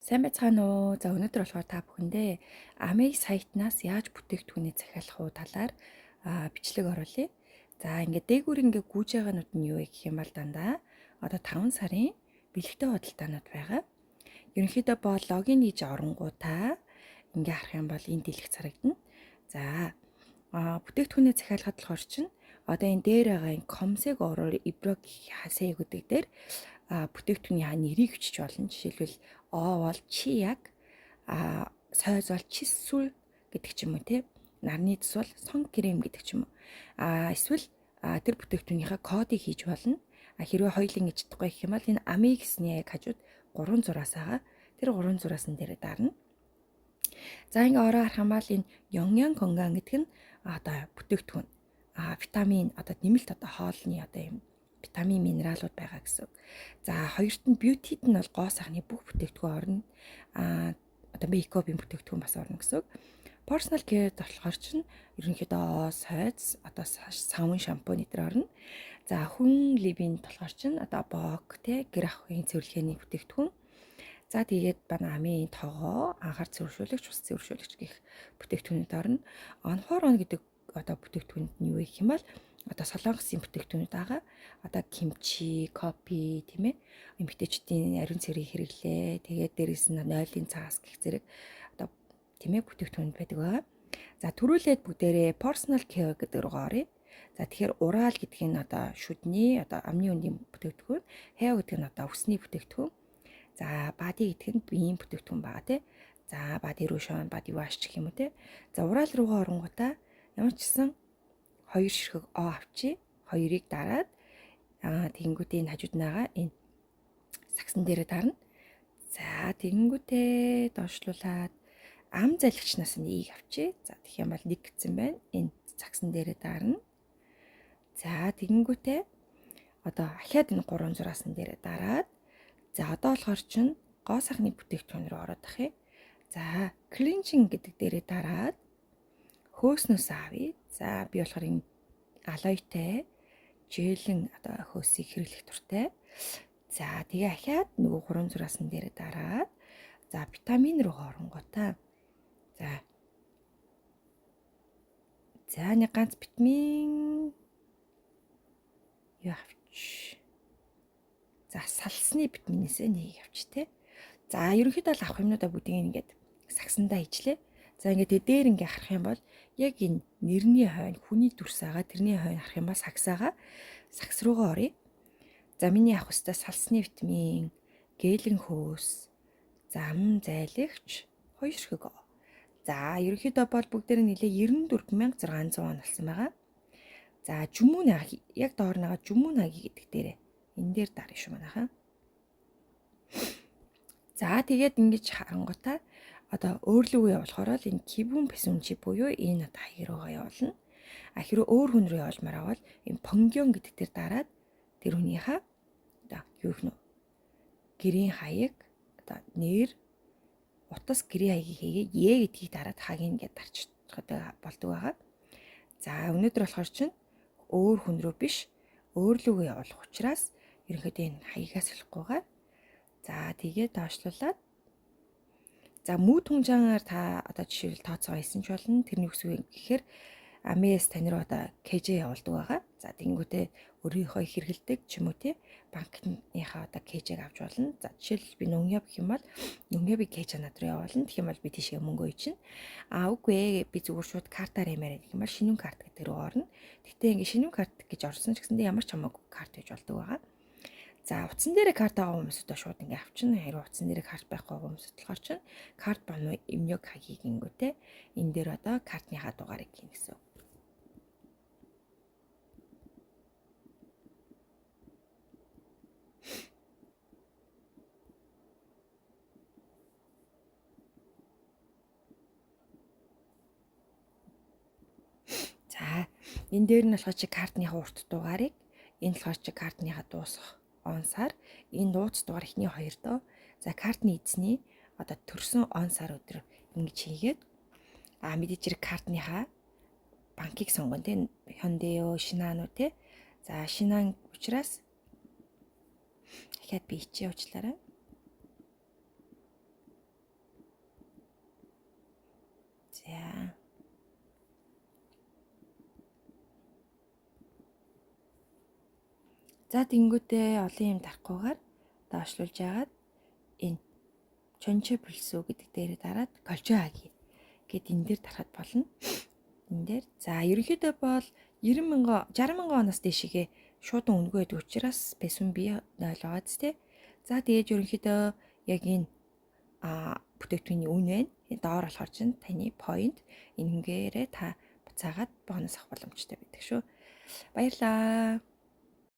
Сайн байцгаана уу? За өнөөдөр болохоор та бүхэндээ Amazon сайтнаас яаж бүтээгдэхүүнээ захиалах уу талаар бичлэг оруулъя. За ингээд дээгүүр ингээд гүйж байгаанууд нь юу вэ гэх юм бол дандаа одоо 5 сарын бэлэгтэй худалдаанууд байгаа. Ерөнхийдөө бол логин хийж оронгуудаа ингээ харах юм бол энэ дэлгэх харагдана. За бүтээгдэхүүнээ захиалахад болохоор чинь одоо энэ дээр байгаа энэ комсэг ороор иброк хасээ гэдэг дээр бүтээгдэхүүний нэрийг өчж болно. Жишээлбэл О бол чи яг сойз бол чиссүл гэдэг ч юм уу те. Нарны цус бол сон крем гэдэг ч юм уу. Эсвэл тэр бүтээгдэхүүнийхээ кодыг хийж болно. Хэрвээ хоёулын гэж чадахгүй гэх юм бол энэ ами гэсний яг хажууд 3 зураас байгаа. Тэр 3 зураас нь дээр дарна. За ингээ ороо харах юм бол энэ Yongyan Kongan гэдэг нь одоо бүтээгдэхүүн витамин одоо нэмэлт одоо хоолны одоо юм витамин минералууд байгаа гэсэн. За хоёрт нь beauty-д нь бол гоо сайхны бүх бүтээгдэхүүн орно. Одоо мейкапын бүтээгдэхүүн бас орно гэсэн. Personal care болохоор чинь ерөнхийдөө сойц одоо савн шампунь нэтер орно. За хүн ливийн болохоор чинь одоо бок те гэр ахуйн цэвэрлэхээний бүтээгдэхүүн. За тэгээд банамын тогоо анхаар цэвэршүүлэгч ус цэвэршүүлэгч гэх бүтээгдэхүүнүүд орно. Онхоор гэдэг одоо бүтээгдэхүүнд нь юу гэх юм бол одоо солонгосын бүтээгдэхүүнүүд байгаа. Одоо кимчи, кофе тийм ээ. Эмэгтэйчдийн ариун цэврийг хэрэглээ. Тэгээд дээрэс нь нойлын цаас гэх зэрэг одоо тийм ээ бүтээгдэхүүнүүд байдаг байгаа. За төрүүлээд бүгдээрээ personal care гэдэг рүү оръё. За тэгэхээр ураал гэдэг нь одоо шүдний одоо амны үндийн бүтээгдэхүүн, hair гэдэг нь одоо үсний бүтээгдэхүүн. За body гэдэг нь биеийн бүтээгдэхүүн байгаа тий. За body lotion, body wash гэх юм уу тий. За ураал руугаа оронгуудаа ямар ч гэсэн 2 ширхэг О авчи. 2-ыг дараад тэгэнгүүтээ энэ хажууд наага энэ сагсан дээр дарна. За тэгэнгүүтээ доошлуулад ам залгичнаас нь Ийг авчи. За тэгэх юм бол 1 гэсэн байна. Энэ сагсан дээр дарна. За тэгэнгүүтээ одоо ахаад энэ 3 зураас нь дээр дараад за одоо болохоор чинь гоо сайхны бүтээгдэхүүн рүү ороод ах юм. За cleansing гэдэг дээрээ дараад хөөснөөс авъя. За би болохоор энэ алоетай жэлэн одоо хөөсийг хэрэглэх туртай. За тэгээ ахаад нөгөө 3 зураас нь дээр дараад за витамин руу оронгуудаа. За нэг ганц витамин юу авч. За салсны витаминээс нэг авч те. За ерөнхийдөө л авах юмнуудаа бүгдийг ингээд сагсандаа ижлээ. За ингээд дээр ингээ харах юм бол яг энэ нэрний хойно хүний дүрс байгаа тэрний хойно харах юм бол сагсаага сагс руугаа оръё. За миний авах хөстэй салсны витамин, гэлэн хөөс, зам зайлагч 2 ширхэг. За ерөнхийдөө бол бүгдээр нь нэлээ 94600 вон болсон байгаа. За жумүн яг доор байгаа жумүн аги гэдэг дээрээ энэ дээр дарах шүү манайхаа. За тэгээд ингэж харангуйтаа одоо өөрлөгөө явуулахаар л энэ кибүн пэсүнчи буюу энэ одоо хаяг руугаа явуулна. Хэрвээ өөр хүн рүү явуулмаар авал энэ понгён гэдэг дээр дараад тэр хүнийхээ одоо юу их нэ гэрийн хаяг одоо нэр утас гэрийн хаягийг хийгээ Е гэдгийг дараад хагийг ингээд дарчих болдог байгаа. За өнөөдөр болохоор чинь өөр хүн рүү биш өөрлөгөө явуулах учраас ерөнхийдөө энэ хаягаас болохгүйгээр за тэгээд доошлуулад за мүү түнжангаар та одоо жишээл тооцоогоо хийсэн ч болно. Тэрний үсвэ гэхээр АМС тань руу одоо КЖ явуулдаг байгаа. За тэгэнгүүтээ өөрийнхөө хэрэгэлдэг ч юм уу тий банкныхаа одоо КЖ-г авч болно. За жишээл би нөнгөв гэх юм бол нөнгөвийг КЖ над руу явуулна. Тэгэх юм бол би тийшээ мөнгө ичнэ. Үгүй ээ би зүгээр шууд картаар ямаар гэх юм бол шинүүн карт гэдэг рүү орно. Гэтэ ингэ шинүүн карт гэж орсон ч гэсэндээ ямар ч хамаагүй карт гэж болдог байгаа. За утсан дээр карт байгаа хүмүүсд шууд ингээ авчна. Хэрвээ утсан дээр карт байхгүй хүмүүсд болохоор чинь карт бануу эмнёг хагийг ингэвтэй энэ дээр одоо картныхаа дугаарыг гин гэсэн. За энэ дээр нь болохоор чи картныхаа урт дугаарыг энэ болохоор чи картныхаа дуусах онсаар энэ нууц дугаар ихний 2 доо. За картны эзний одоо төрсөн он сар өдөр ингэж хийгээд мэдээж хэрэг картныхаа банкыг сонгоно тий Hyundai Shinhan уу тий. За Shinhan учраас дахиад би ичээ уучлаарай. За. За тэнгүүтээ олон юм тарахгүйгээр доошлуулж яагаад энэ чончо пульсу гэдэг дээр дараад колжоаги гэд энэ дээр тарахад болно. Энэ дээр. За ерөнхийдөө бол 60,000 оноос дээшигээ шууд өнгөө байдаг учраас бэсүн бие ойлгоод тээ. За тэгээд ерөнхийдөө яг энэ бүтээгдэхүүний үн байна. Доор болохоор чинь таны point энэнгээрээ та буцаагаад бонус авах боломжтой байдаг шүү. Баярлалаа.